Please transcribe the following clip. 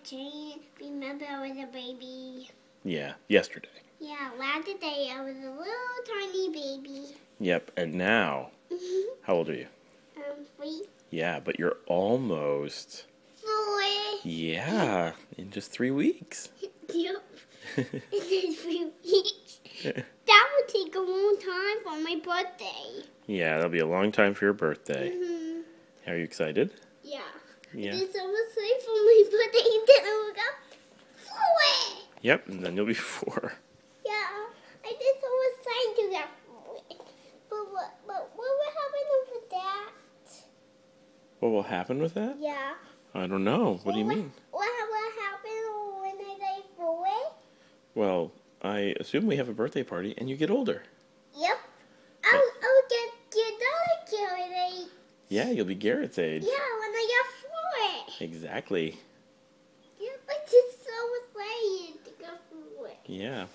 Jane, remember I was a baby. Yeah, yesterday. Yeah, last day I was a little tiny baby. Yep, and now, how old are you? 3. Yeah, but you're almost... 4. Yeah, in just 3 weeks. Yep. In 3 weeks. That would take a long time for my birthday. Yeah, that'll be a long time for your birthday. Are you excited? Yeah. Yeah. It's almost late for my birthday, and then I will go 4. Yep, and then you'll be 4. Yeah, I just almost trying to get 4. But what will happen with that? What will happen with that? Yeah. I don't know. What do you mean? What will happen when I get 4? Well, I assume we have a birthday party and you get older. Yep. I'll get another Garrett. Yeah, you'll be Garrett's age. Yeah, when I get 4. Exactly. Yep, I just so excited to get 4. Yeah.